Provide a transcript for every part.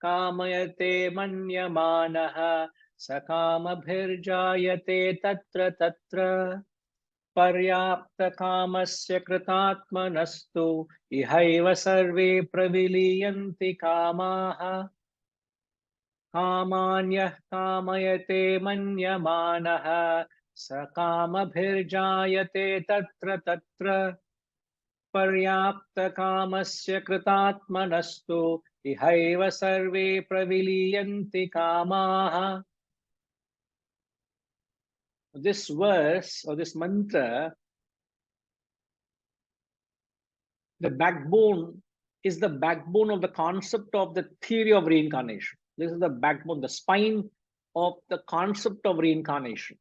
कामयते मन्यमानः स कामभिर्जायते तत्र तत्र पर्याप्तकामस्य कृतात्मनस्तु इहैव सर्वे प्रविलीयन्ति कामाः कामान्यः कामयते मन्यमानः स कामभिर्जायते तत्र तत्र पर्याप्तकामस्य कृतात्मनस्तु इहैव सर्वे प्रविलीयन्ति कामाः. This verse or this mantra, the backbone is the backbone of the concept of the theory of reincarnation. This is the backbone, the spine of the concept of reincarnation.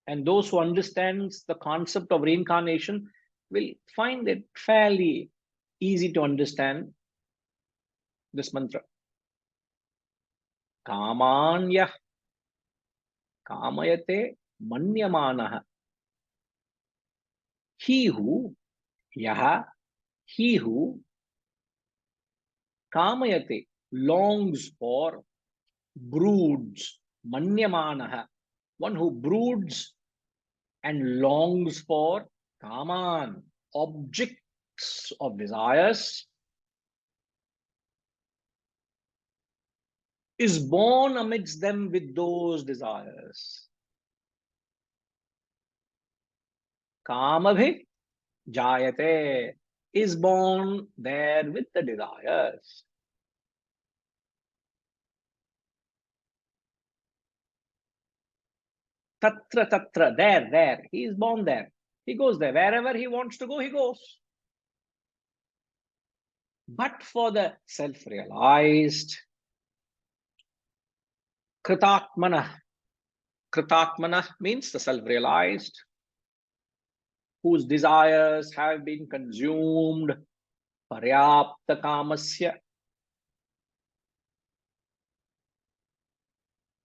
And those who understand the concept of reincarnation will find it fairly easy to understand this mantra. Kamanyah kamayate manyamanaha. He who, yaha, he who kamayate, longs for, broods, manyamanaha, one who broods and longs for kaman, objects of desires, is born amidst them with those desires. Kamabhi jayate, is born there with the desires. Tatra tatra, there. He is born there. He goes there. Wherever he wants to go, he goes. But for the self-realized, kritatmana. Kritatmana means the self-realized, whose desires have been consumed. Paryapta kamasya.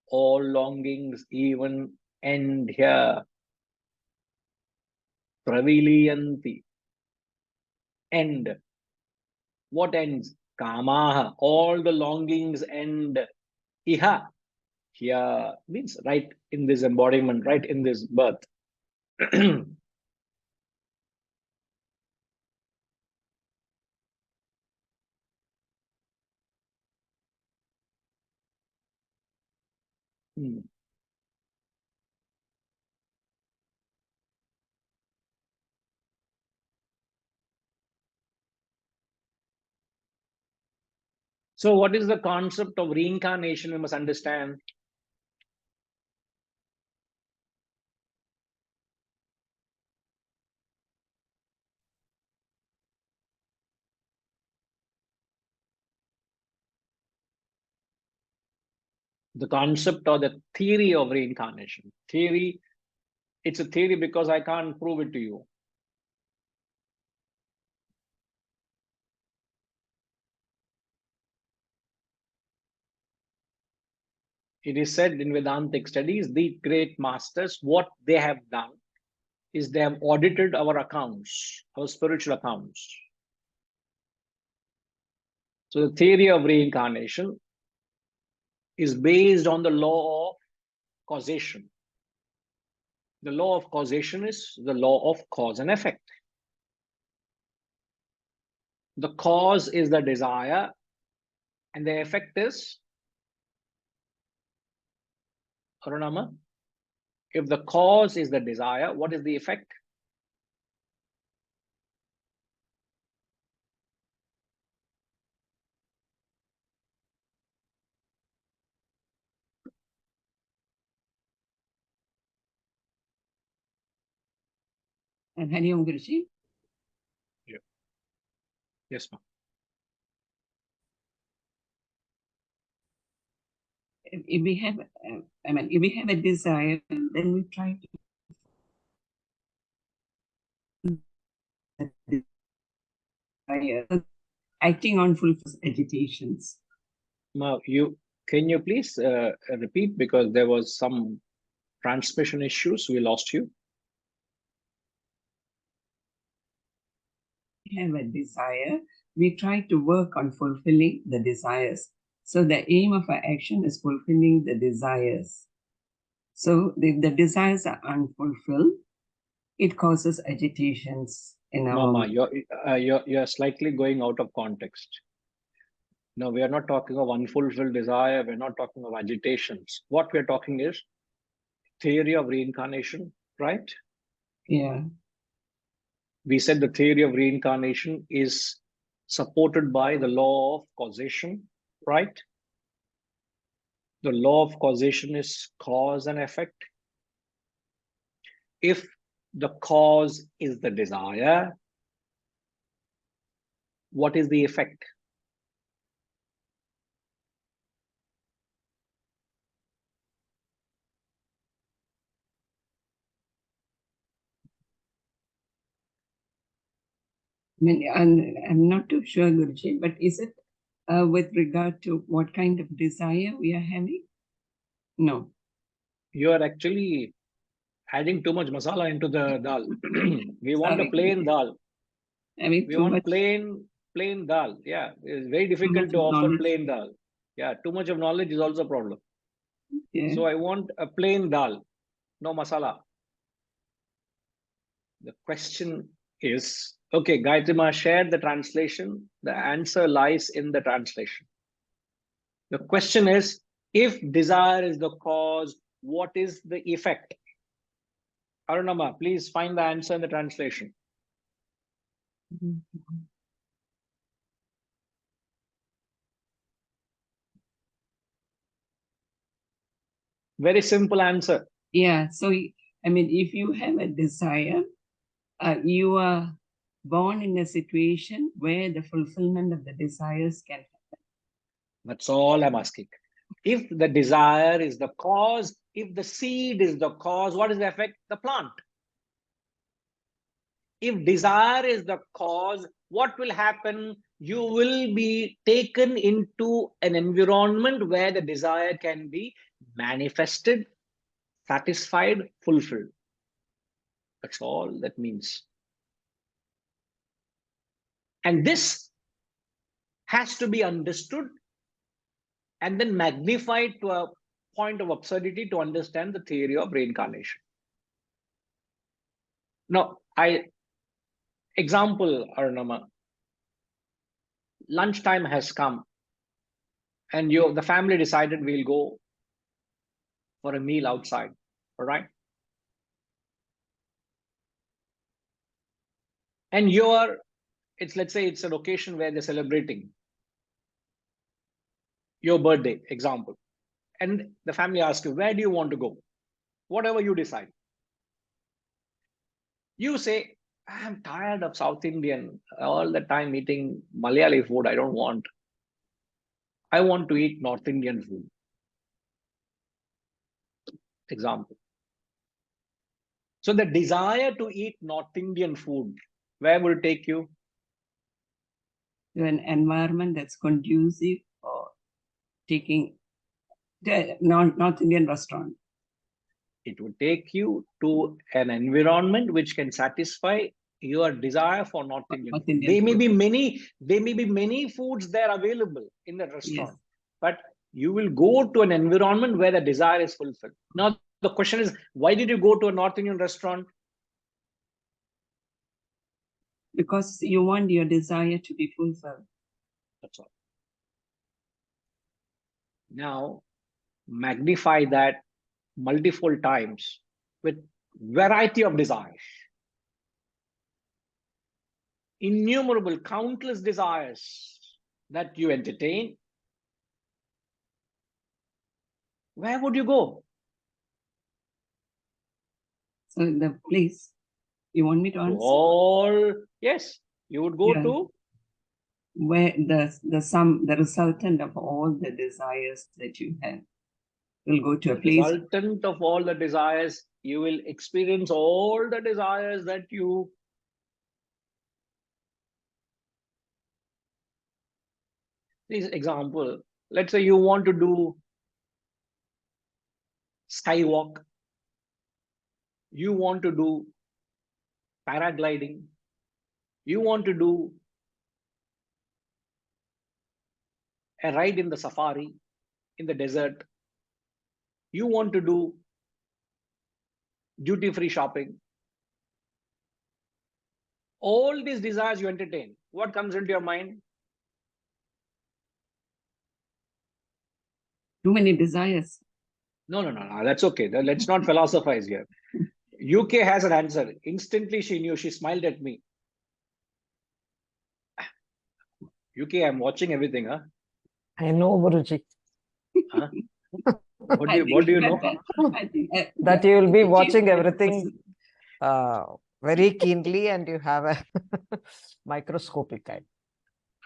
All longings even end here. Praviliyanti. End. What ends? Kamaha. All the longings end. Iha. Here means right in this embodiment, right in this birth. So what is the concept of reincarnation? We must understand. The concept or the theory of reincarnation. Theory, it's a theory because I can't prove it to you. It is said in Vedantic studies, the great masters, what they have done is they have audited our accounts, our spiritual accounts. So the theory of reincarnation is based on the law of causation. The law of causation is the law of cause and effect. The cause is the desire, and the effect is Arunama. If the cause is the desire, what is the effect? And Hariom Guruji? Yeah. Yes, ma'am. If we have, if we have a desire, then we try to acting on full agitations. Now, can you please repeat, because there was some transmission issues. We lost you. We have a desire, we try to work on fulfilling the desires. So the aim of our action is fulfilling the desires. So if the desires are unfulfilled, it causes agitations in our Mama, mind. you're slightly going out of context. No, we are not talking of unfulfilled desire. We're not talking of agitations. What we're talking is theory of reincarnation, right? Yeah. We said the theory of reincarnation is supported by the law of causation, right? The law of causation is cause and effect. If the cause is the desire, what is the effect? I mean, I'm not too sure, Guruji, but is it with regard to what kind of desire we are having? No. You are actually adding too much masala into the dal. We want a Sorry, plain Guruji. dal. Having We too want much, plain dal. Yeah, it's very too difficult much to of offer knowledge. plain dal. Yeah, too much of knowledge is also a problem. Yeah. So I want a plain dal, no masala. The question is, okay, Gayatri Ma shared the translation. The answer lies in the translation. The question is, if desire is the cause, what is the effect? Arunama, please find the answer in the translation. Very simple answer. Yeah. So, I mean, if you have a desire, you are born in a situation where the fulfillment of the desires can happen. That's all I'm asking. If the desire is the cause, if the seed is the cause, what is the effect? The plant. If desire is the cause, what will happen? You will be taken into an environment where the desire can be manifested, satisfied, fulfilled. That's all that means. And this has to be understood and then magnified to a point of absurdity to understand the theory of reincarnation. Now, example, Arunama, lunchtime has come and the family decided we'll go for a meal outside. All right. And let's say it's an occasion where they're celebrating your birthday, example. And the family asks you, where do you want to go? Whatever you decide. You say, I'm tired of South Indian, all the time eating Malayali food. I don't want. I want to eat North Indian food. Example. So the desire to eat North Indian food, where will it take you? To an environment that's conducive for taking the North Indian restaurant. It would take you to an environment which can satisfy your desire for North Indian North food. Indian food. There may be many foods there available in the Yes. restaurant, but you will go to an environment where the desire is fulfilled. Now, the question is, why did you go to a North Indian restaurant? Because you want your desire to be fulfilled. That's all. Now, magnify that multiple times with variety of desires, innumerable, countless desires that you entertain. Where would you go? So the place you want me to answer? Yes, you would go to where the resultant of all the desires that you have will go to a the place. resultant of all the desires. You will experience all the desires that you. This example, let's say you want to do skywalk, you want to do paragliding, you want to do a ride in the safari, in the desert. You want to do duty free shopping. All these desires you entertain. What comes into your mind? Too many desires. No. That's okay. Let's not philosophize here. UK has an answer. Instantly, she knew. She smiled at me. UK, I'm watching everything, huh? I know, Guruji. Huh? I think What do you know? I think That you will be watching Chief- everything very keenly, and you have a microscopic eye.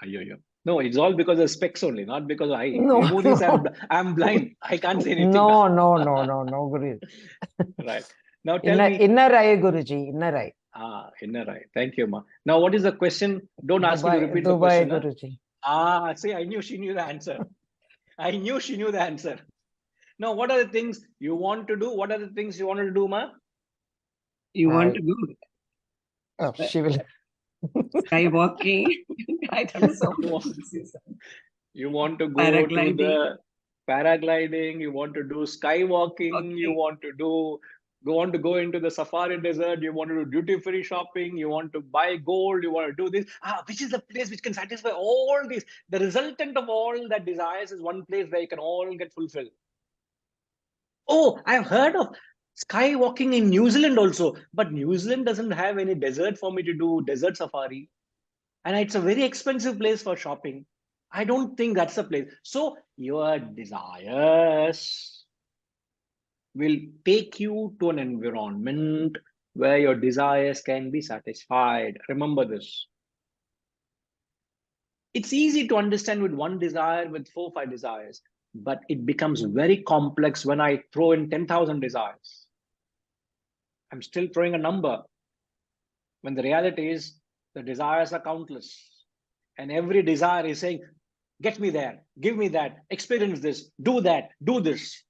Ayyo. No, it's all because of specs only, not because of eye. No, Remove this, no. I'm blind. I can't see anything. No, Guruji. Right. Now tell me. Inner eye, Guruji, inner eye. Inner eye. Thank you, ma. Now, what is the question? Don't ask me to repeat the Dubai, question. Huh? Guruji. See, I knew she knew the answer. I knew she knew the answer. Now, what are the things you want to do? What are the things you want to do, ma? You want to go Oh, she will. skywalking. I don't know so You much. want, you want to go to the paragliding. You want to do skywalking. Okay. You want to go into the safari desert. You want to do duty free shopping. You want to buy gold. You want to do this. Which is the place which can satisfy all these? The resultant of all that desires is one place where you can all get fulfilled. Oh, I've heard of skywalking in New Zealand also, but New Zealand doesn't have any desert for me to do desert safari. And it's a very expensive place for shopping. I don't think that's the place. So your desires will take you to an environment where your desires can be satisfied. Remember this. It's easy to understand with one desire, with 4, 5 desires, but it becomes very complex when I throw in 10,000 desires. I'm still throwing a number when the reality is the desires are countless. And every desire is saying, get me there, give me that, experience this, do that, do this.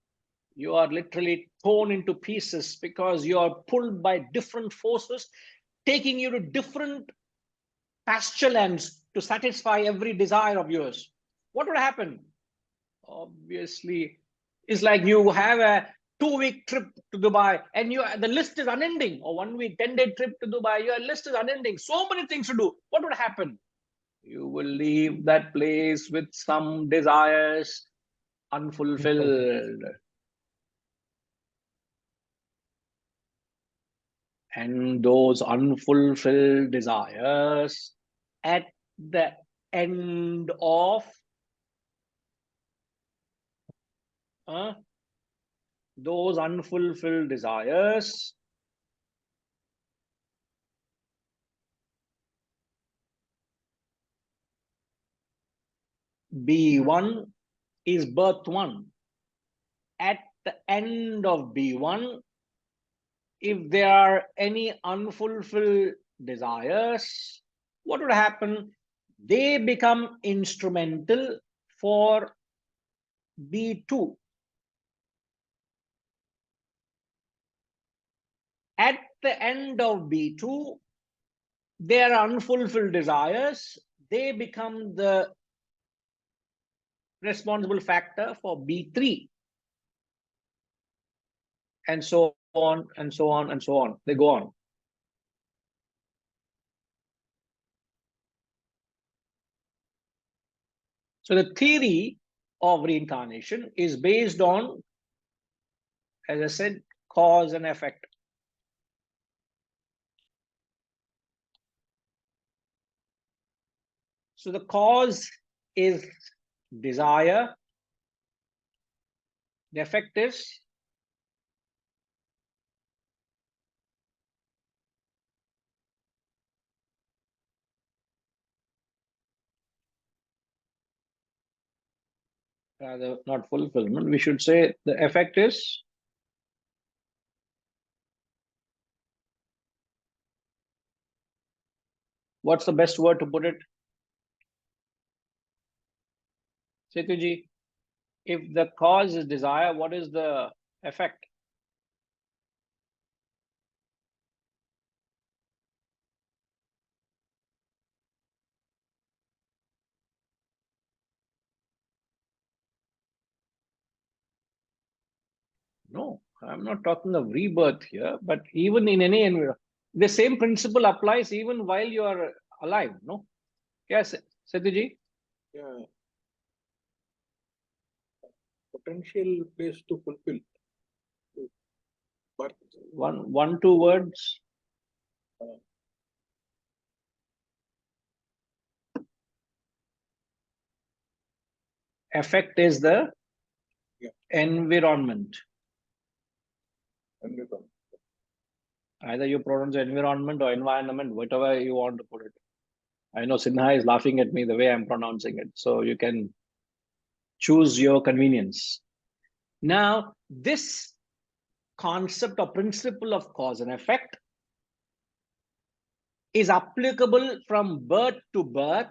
You are literally torn into pieces because you are pulled by different forces, taking you to different pasture lands to satisfy every desire of yours. What would happen? Obviously, it's like you have a 2-week trip to Dubai and the list is unending, or 1 week, 10-day trip to Dubai, your list is unending. So many things to do. What would happen? You will leave that place with some desires unfulfilled. And those unfulfilled desires at the end of those unfulfilled desires B1 is birth 1. At the end of B1, if there are any unfulfilled desires, what would happen? They become instrumental for B2. At the end of B2, there are unfulfilled desires. They become the responsible factor for B3. And so on, and so on, and so on. They go on. So the theory of reincarnation is based on, as I said, cause and effect. So the cause is desire. The effect is rather not fulfillment. We should say the effect is what's the best word to put it? Setuji, if the cause is desire, what is the effect? No, I'm not talking of rebirth here, but even in any environment, the same principle applies even while you are alive, no? Yes, Setuji? Yeah, potential place to fulfill. But One, two words. Effect is the yeah, environment. environment. Either you pronounce environment or environment, whatever you want to put it. I know Sinha is laughing at me the way I'm pronouncing it, so you can choose your convenience. Now, this concept or principle of cause and effect is applicable from birth to birth.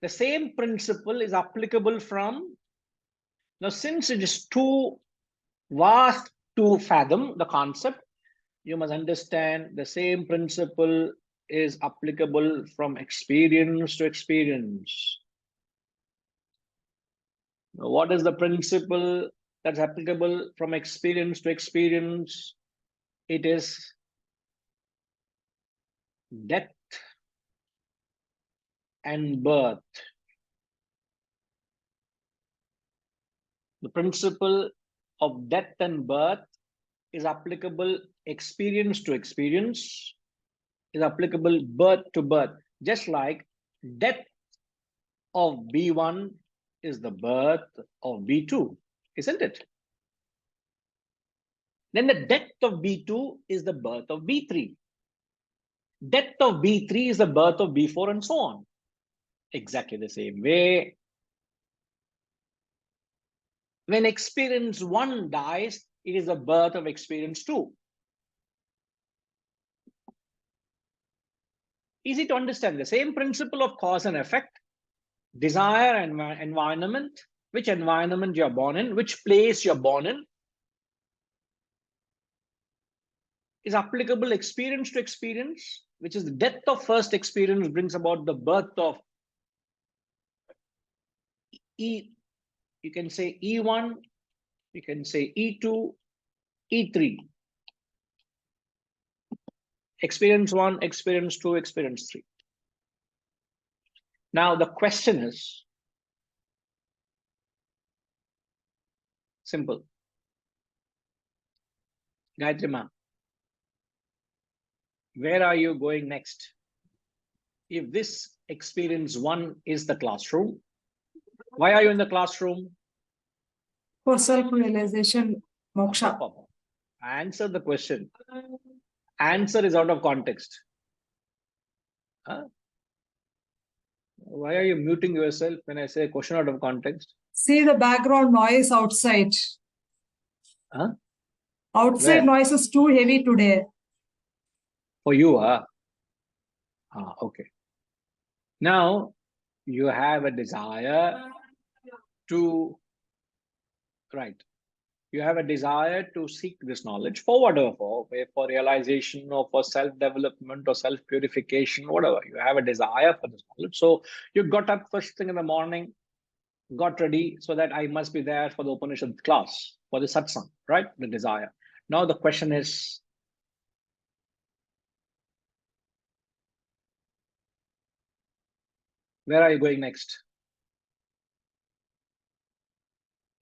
The same principle is applicable from now, since it is too vast to fathom the concept, you must understand the same principle is applicable from experience to experience. Now, what is the principle that's applicable from experience to experience? It is death and birth. The principle of death and birth is applicable experience to experience, is applicable birth to birth. Just like death of B1 is the birth of B2, isn't it? Then the death of B2 is the birth of B3. Death of B3 is the birth of B4 and so on. Exactly the same way. When experience 1 dies, it is the birth of experience 2. Easy to understand. The same principle of cause and effect, desire and environment, which environment you're born in, which place you're born in, is applicable experience to experience, which is the death of first experience brings about the birth of E. You can say E1, you can say E2, E3. Experience 1, experience 2, experience 3. Now the question is simple. Gayatri ma'am, where are you going next? If this experience 1 is the classroom, why are you in the classroom? For self-realization, moksha. Answer the question. Answer is out of context. Huh? Why are you muting yourself when I say a question out of context? See the background noise outside. Huh? Outside Where? noise is too heavy today. For you, okay. Now you have a desire to, right. You have a desire to seek this knowledge for whatever, for realization or for self-development or self-purification, whatever. You have a desire for this knowledge. So you got up first thing in the morning, got ready so that I must be there for the Upanishad class, for the satsang, right? The desire. Now the question is, where are you going next?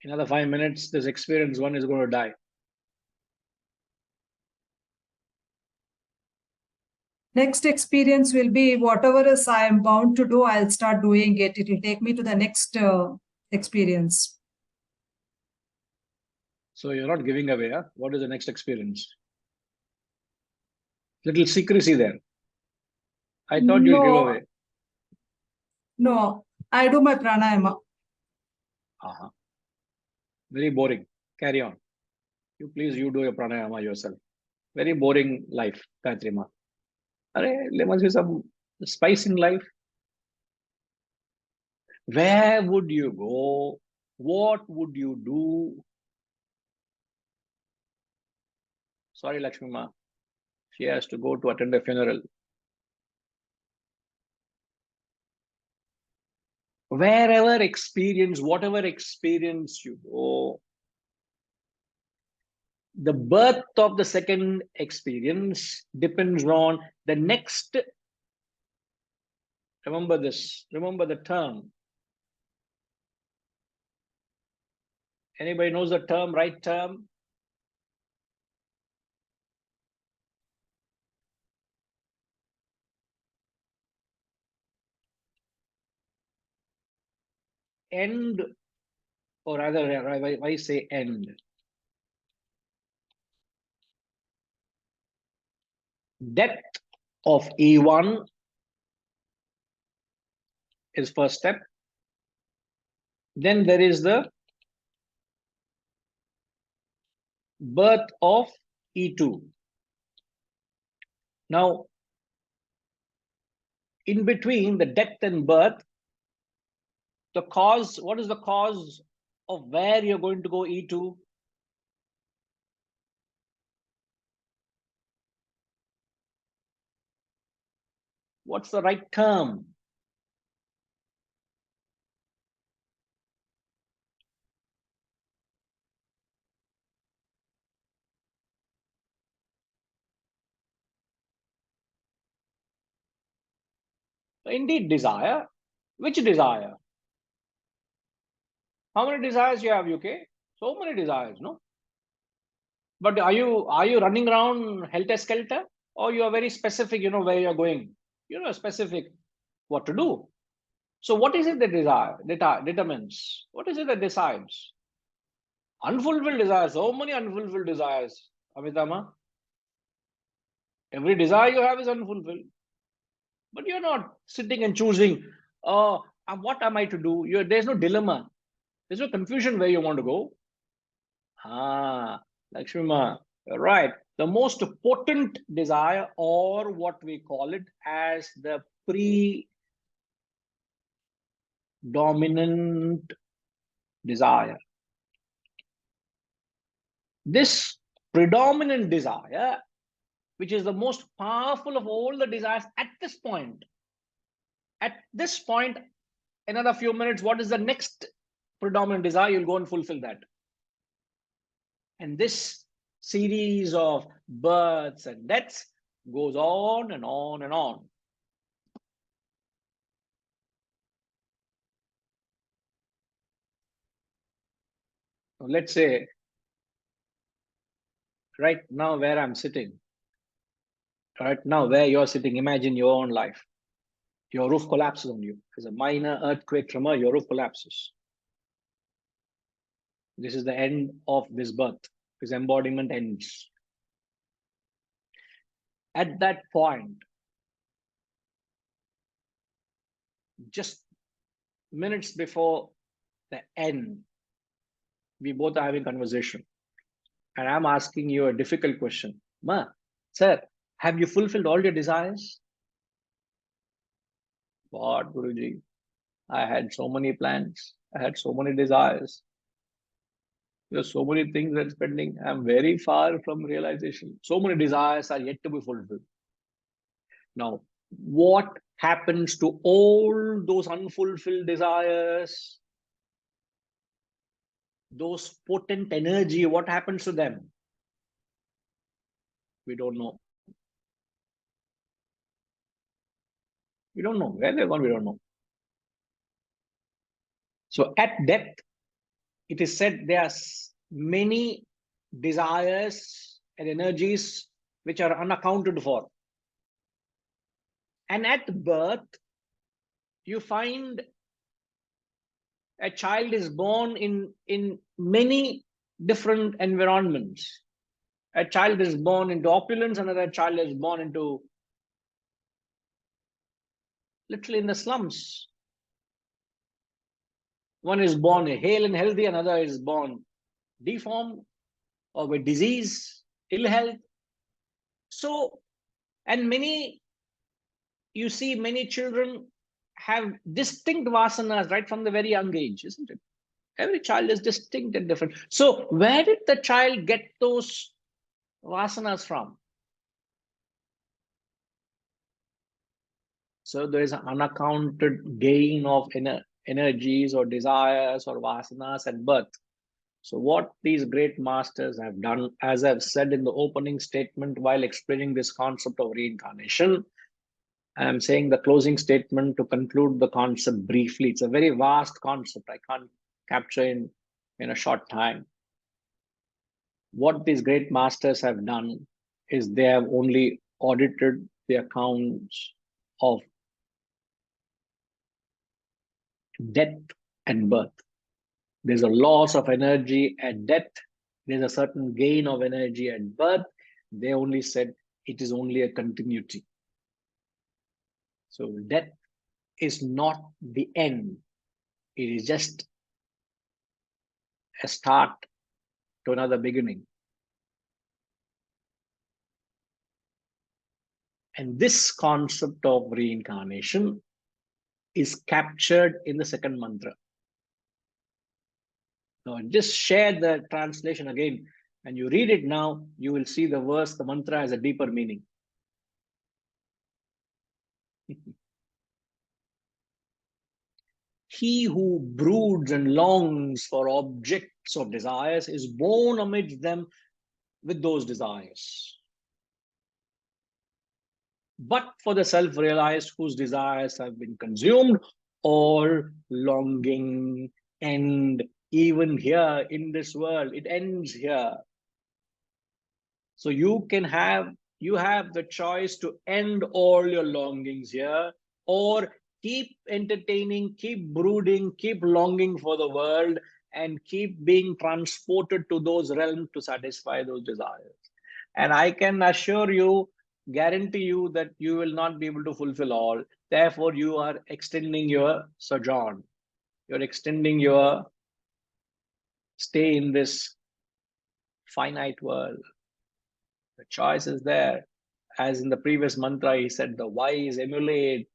Another 5 minutes, this experience 1 is going to die. Next experience will be whatever is I am bound to do, I'll start doing it. It will take me to the next experience. So you're not giving away. Huh? What is the next experience? Little secrecy there. I thought you'll give away. No, I do my pranayama. Very boring. Carry on. You do your pranayama yourself. Very boring life, Gayatri ma. There must be some spice in life. Where would you go? What would you do? Sorry, Lakshmi ma. She has to go to attend a funeral. Wherever experience, whatever experience you go, the birth of the second experience depends on the next. Remember this, remember the term. Anybody knows the term, right term? End, or rather, why say end? Death of E1 is first step. Then there is the birth of E2. Now, in between the death and birth, the cause, what is the cause of where you're going to go E2? What's the right term? Indeed, desire. Which desire? How many desires you have, UK? So many desires, no? But are you running around helter-skelter? Or you are very specific, where you're going? Specific what to do. So what is it that determines? What is it that decides? Unfulfilled desires, so many unfulfilled desires, Amitama. Every desire you have is unfulfilled. But you're not sitting and choosing, what am I to do? There's no dilemma. There's no confusion where you want to go. Lakshmima, you're right. The most potent desire, or what we call it as the predominant desire. This predominant desire, which is the most powerful of all the desires at this point, another few minutes, what is the next predominant desire? You'll go and fulfill that. And this series of births and deaths goes on and on and on. So let's say, right now where I'm sitting, right now where you're sitting, imagine your own life. Your roof collapses on you. There's a minor earthquake tremor, your roof collapses. This is the end of this birth. This embodiment ends. At that point, just minutes before the end, we both are having conversation. And I'm asking you a difficult question. Ma, sir, have you fulfilled all your desires? What, Guruji? I had so many plans. I had so many desires. There's so many things that's pending. I'm very far from realization. So many desires are yet to be fulfilled. Now, what happens to all those unfulfilled desires? Those potent energy, what happens to them? We don't know. We don't know. Where they're gone, we don't know. So at death, it is said there are many desires and energies which are unaccounted for. And at birth, you find a child is born in many different environments. A child is born into opulence, another child is born into literally in the slums. One is born hale and healthy, another is born deformed or with disease, ill health. So, and you see many children have distinct vasanas right from the very young age, isn't it? Every child is distinct and different. So where did the child get those vasanas from? So there is an unaccounted gain of energies or desires or vasanas at birth. So what these great masters have done, as I've said in the opening statement while explaining this concept of reincarnation, I'm saying the closing statement to conclude the concept briefly. It's a very vast concept. I can't capture in a short time. What these great masters have done is they have only audited the accounts of death and birth. There's a loss of energy at death. There's a certain gain of energy at birth. They only said it is only a continuity. So death is not the end. It is just a start to another beginning. And this concept of reincarnation is captured in the second mantra. Now, just share the translation again. And you read it now, you will see the verse, the mantra has a deeper meaning. He who broods and longs for objects of desires is born amidst them with those desires. But for the self-realized whose desires have been consumed, all longing end even here in this world. It ends here. So you have the choice to end all your longings here, or keep entertaining, keep brooding, keep longing for the world, and keep being transported to those realms to satisfy those desires. And I can assure you, guarantee you that you will not be able to fulfill all. Therefore, you are extending your sojourn. You're extending your stay in this finite world. The choice is there. As in the previous mantra, he said, the wise emulate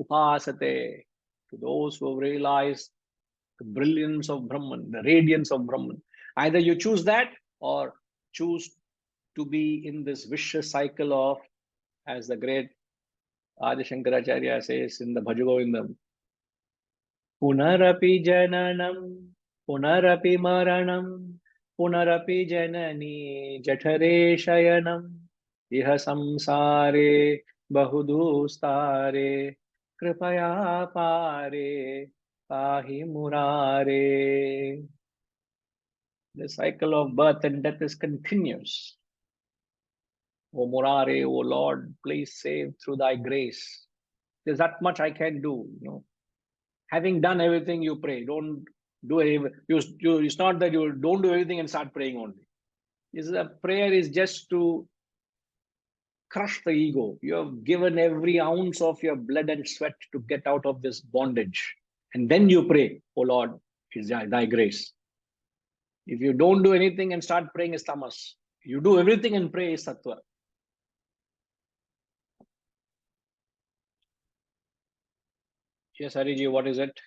upasate, to those who have realized the brilliance of Brahman, the radiance of Brahman. Either you choose that or choose to be in this vicious cycle of, as the great Adi Shankaracharya says in the Bhajagovindam, Punarapi jananam, punarapi maranam, punarapi janani jathare shayanam, iha samsare bahudustare, kripaya pare, pahi murare. The cycle of birth and death is continuous. O Murare, O Lord, please save through thy grace. There's that much I can do. Having done everything, you pray. Don't do it. It's not that you don't do everything and start praying only. A prayer is just to crush the ego. You have given every ounce of your blood and sweat to get out of this bondage. And then you pray, O Lord, is thy grace. If you don't do anything and start praying, is tamas. You do everything and pray, is sattva. Yes, Hariji, what is it?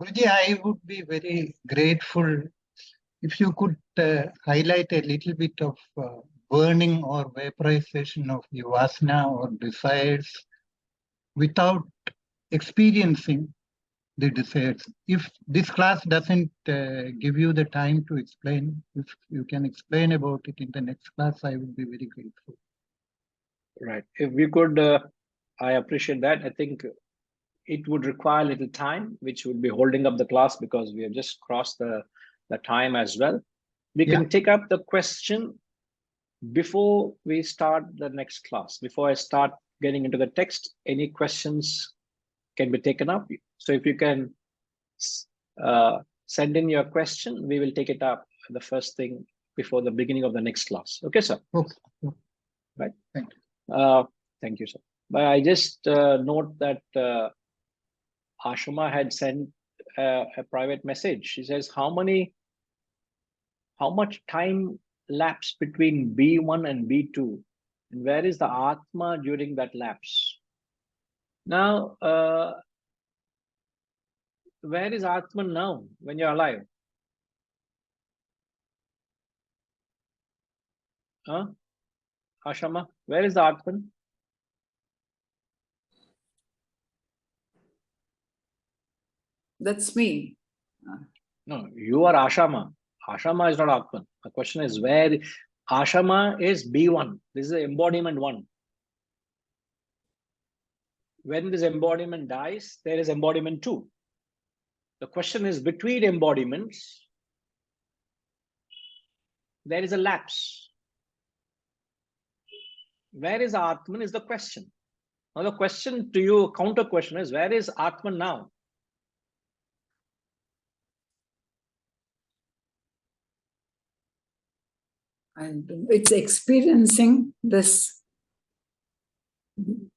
Guruji, I would be very grateful if you could highlight a little bit of burning or vaporization of the vasana or desires without experiencing the desires. If this class doesn't give you the time to explain, if you can explain about it in the next class, I would be very grateful. Right. If we could, I appreciate that. I think it would require a little time, which would be holding up the class because we have just crossed the time as well. We can take up the question before we start the next class. Before I start getting into the text, any questions can be taken up. So if you can send in your question, we will take it up the first thing before the beginning of the next class. Okay, sir? Okay. Right. Thank you. Thank you, sir. But I just note that Ashama had sent a private message. She says, how much time lapse between B1 and B2? And where is the Atma during that lapse? Now, where is Atman now when you're alive? Huh? Ashama, where is the Atman? That's me. No, you are Ashama. Ashama is not Atman. The question is where Ashama is B1. This is embodiment 1. When this embodiment dies, there is embodiment 2. The question is between embodiments, there is a lapse. Where is Atman is the question. Now the question to you, counter question is, where is Atman now? And it's experiencing this.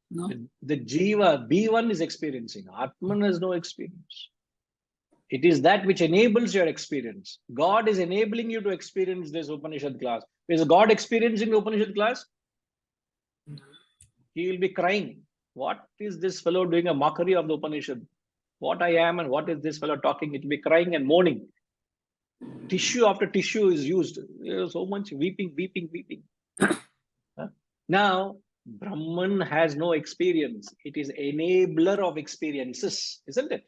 No? The Jiva, B1 is experiencing. Atman has no experience. It is that which enables your experience. God is enabling you to experience this Upanishad class. Is God experiencing the Upanishad class? He will be crying. What is this fellow doing a mockery of the Upanishad? What I am and what is this fellow talking? It will be crying and moaning. Tissue after tissue is used. So much weeping, weeping, weeping. Now, Brahman has no experience. It is enabler of experiences, isn't it?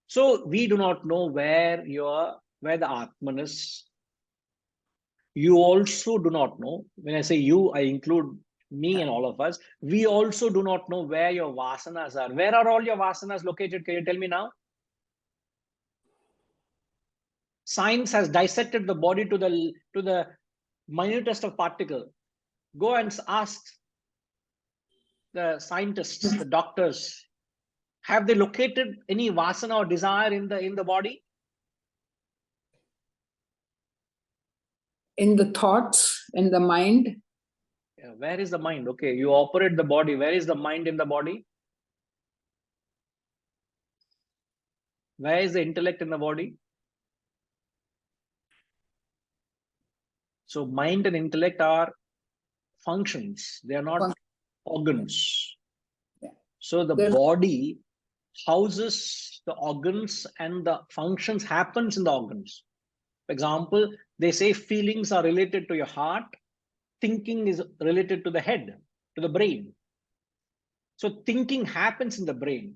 So we do not know where the Atman is. You also do not know. When I say you, I include me and all of us. We also do not know where your vasanas are. Where are all your vasanas located? Can you tell me now? Science has dissected the body to the minutest of particle. Go and ask the scientists, the doctors, have they located any vasana or desire in the body? In the thoughts, in the mind. Yeah, where is the mind? Okay, you operate the body. Where is the mind in the body? Where is the intellect in the body? So mind and intellect are functions. They are not organs. Yeah. So the body houses the organs and the functions happens in the organs. For example, they say feelings are related to your heart. Thinking is related to the head, to the brain. So thinking happens in the brain.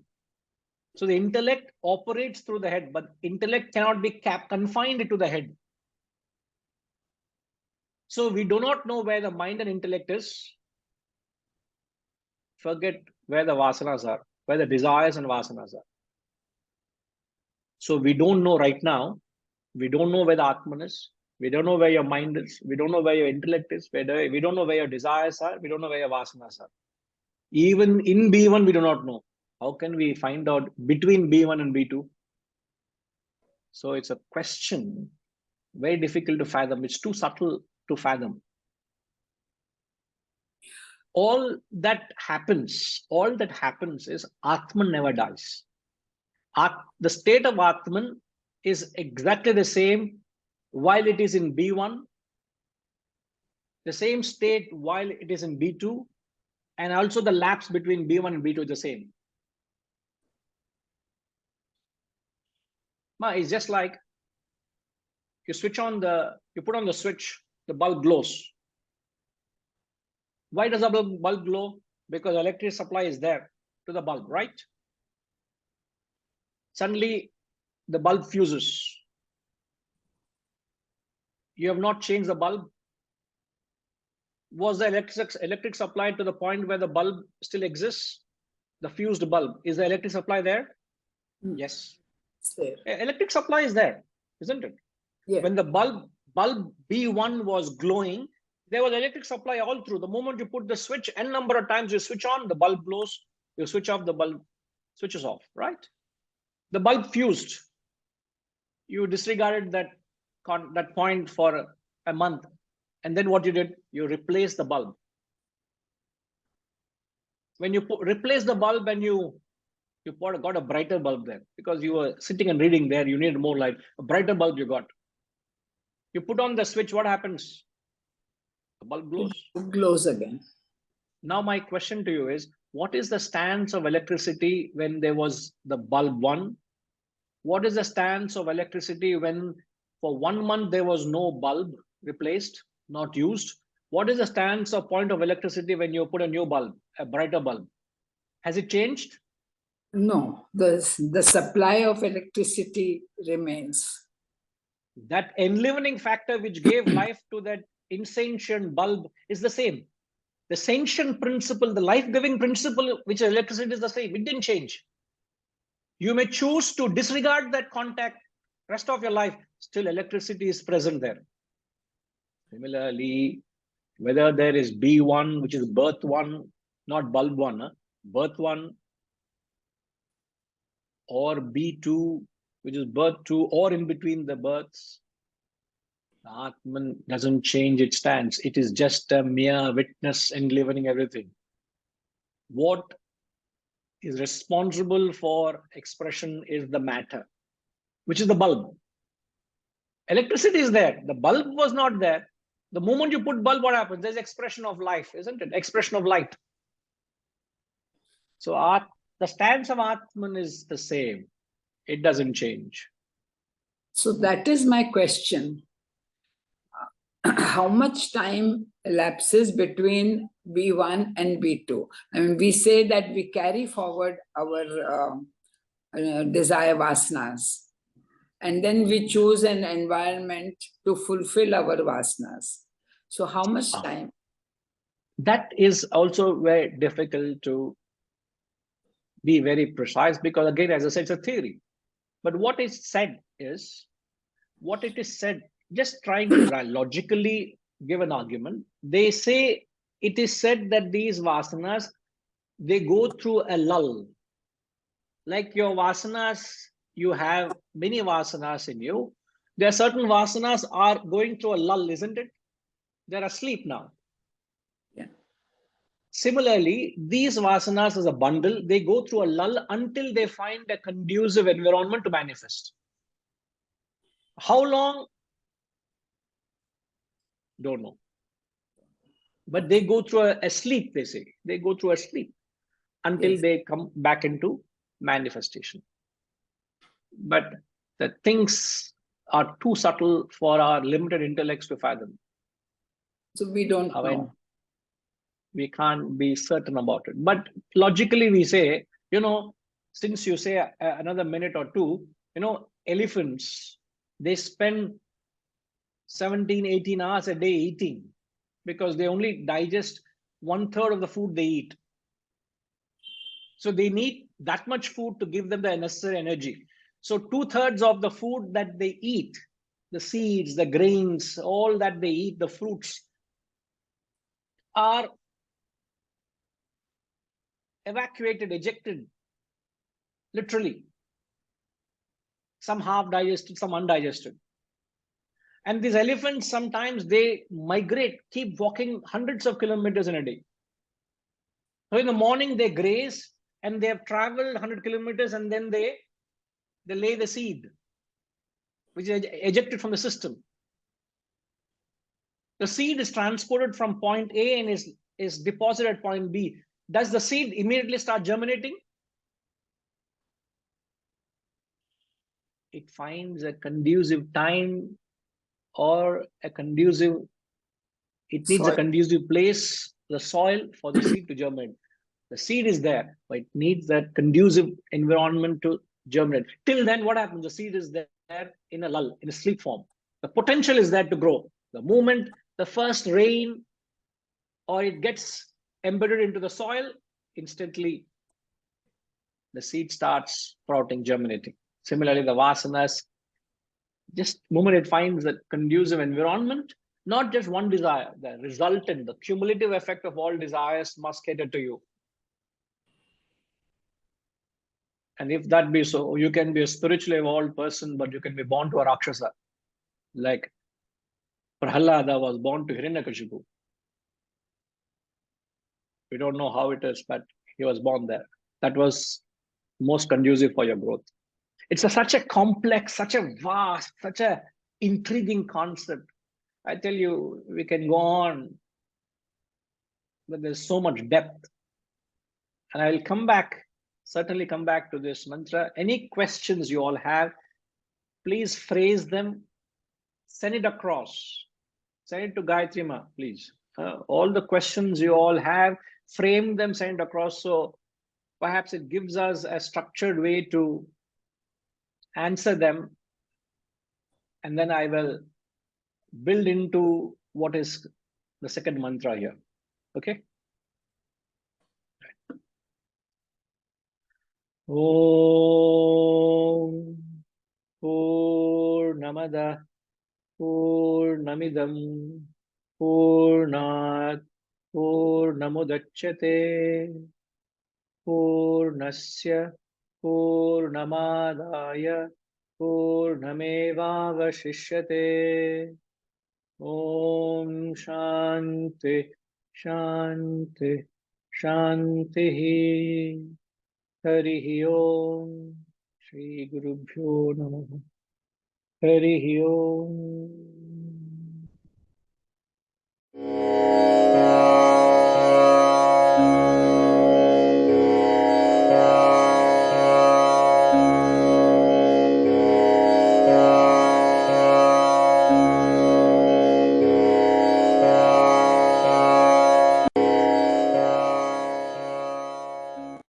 So the intellect operates through the head, but intellect cannot be confined to the head. So we do not know where the mind and intellect is. Forget where the vasanas are, where the desires and vasanas are. So we don't know right now. We don't know where the Atman is. We don't know where your mind is. We don't know where your intellect is. We don't know where your desires are. We don't know where your vasanas are. Even in B1, we do not know. How can we find out between B1 and B2? So it's a question, very difficult to fathom. It's too subtle to fathom. All that happens is Atman never dies. The state of Atman is exactly the same while it is in B1, the same state while it is in B2, and also the lapse between B1 and B2 is the same. It's just like you put on the switch, the bulb glows. Why does the bulb glow? Because electric supply is there to the bulb, right? Suddenly, the bulb fuses. You have not changed the bulb. Was the electric supply to the point where the bulb still exists? The fused bulb. Is the electric supply there? Yes. It's there. Electric supply is there, isn't it? Yeah. When the bulb B1 was glowing, there was electric supply all through. The moment you put the switch, n number of times you switch on, the bulb glows. You switch off, the bulb switches off, right? The bulb fused. You disregarded that point for a month. And then what you did, you replaced the bulb. When you replace the bulb and you got a brighter bulb there because you were sitting and reading there, you needed more light. A brighter bulb you got. You put on the switch, what happens? The bulb glows. It glows again. Now my question to you is, what is the stance of electricity when there was the bulb 1? What is the stance of electricity when for 1 month there was no bulb replaced, not used? What is the stance or point of electricity when you put a new bulb, a brighter bulb? Has it changed? No, the supply of electricity remains. That enlivening factor which gave life to that insentient bulb is the same. The sentient principle, the life-giving principle, which is electricity, is the same. It didn't change. You may choose to disregard that contact rest of your life, still electricity is present there. Similarly, whether there is B1, which is birth one, not bulb one, birth one, or B2, which is birth two, or in between the births, the Atman doesn't change its stance. It is just a mere witness enlivening everything. What is responsible for expression is the matter, which is the bulb. Electricity is there. The bulb was not there. The moment you put bulb, what happens? There's expression of life, isn't it? Expression of light. So the stance of Atman is the same. It doesn't change. So that is my question. How much time elapses between B1 and B2? I mean, we say that we carry forward our desire vasanas, and then we choose an environment to fulfill our vasanas. So how much time? That is also very difficult to be very precise because, again, as I said, it's a theory. But what is said is, what it is said, just trying to logically give an argument, they say it is said that these vasanas, they go through a lull. Like your vasanas, you have many vasanas in you. There are certain vasanas are going through a lull, isn't it? They're asleep now. Yeah. Similarly, these vasanas as a bundle, they go through a lull until they find a conducive environment to manifest. How long? Don't know. But they go through a sleep, they say. They go through a sleep until Yes. they come back into manifestation. But the things are too subtle for our limited intellects to fathom. So we don't I mean, know. we can't be certain about it. But logically, we say, since you say another minute or two, elephants, they spend 17, 18 hours a day eating because they only digest 1/3 of the food they eat. So they need that much food to give them the necessary energy. So 2/3 of the food that they eat, the seeds, the grains, all that they eat, the fruits, are evacuated, ejected, literally. Some half digested, some undigested. And these elephants, sometimes they migrate, keep walking hundreds of kilometers in a day. So in the morning they graze and they have traveled 100 kilometers and then they lay the seed, which is ejected from the system. The seed is transported from point A and is deposited at point B. Does the seed immediately start germinating? It finds a conducive time or it needs a Soil. conducive place, the soil, for the seed to germinate. The seed is there, but it needs that conducive environment to germinate. Till then, what happens? The seed is there in a lull, in a sleep form. The potential is there to grow. The moment the first rain or it gets embedded into the soil, instantly the seed starts sprouting, germinating. Similarly, the vasanas, just the moment it finds a conducive environment, not just one desire, the resultant, the cumulative effect of all desires must cater to you. And if that be so, you can be a spiritually evolved person, but you can be born to a Rakshasa. Like Prahalada was born to Hiranyakashipu. We don't know how it is, but he was born there. That was most conducive for your growth. It's such a complex, such a vast, such a intriguing concept. I tell you, we can go on, but there's so much depth. And I'll certainly come back to this mantra. Any questions you all have, please phrase them, send it across. Send it to Gayatri Ma, please. All the questions you all have, frame them, send it across. So perhaps it gives us a structured way to answer them, and then I will build into what is the second mantra here. Okay. Om Purnamada Purnamidam Purnat Purnamudachyate Purnasya Purnamadaya Purnamevavashishyate. Om Shanti Shanti Shanti. Harihi Om. Shri Gurubhyo Namaha. Harihi Om.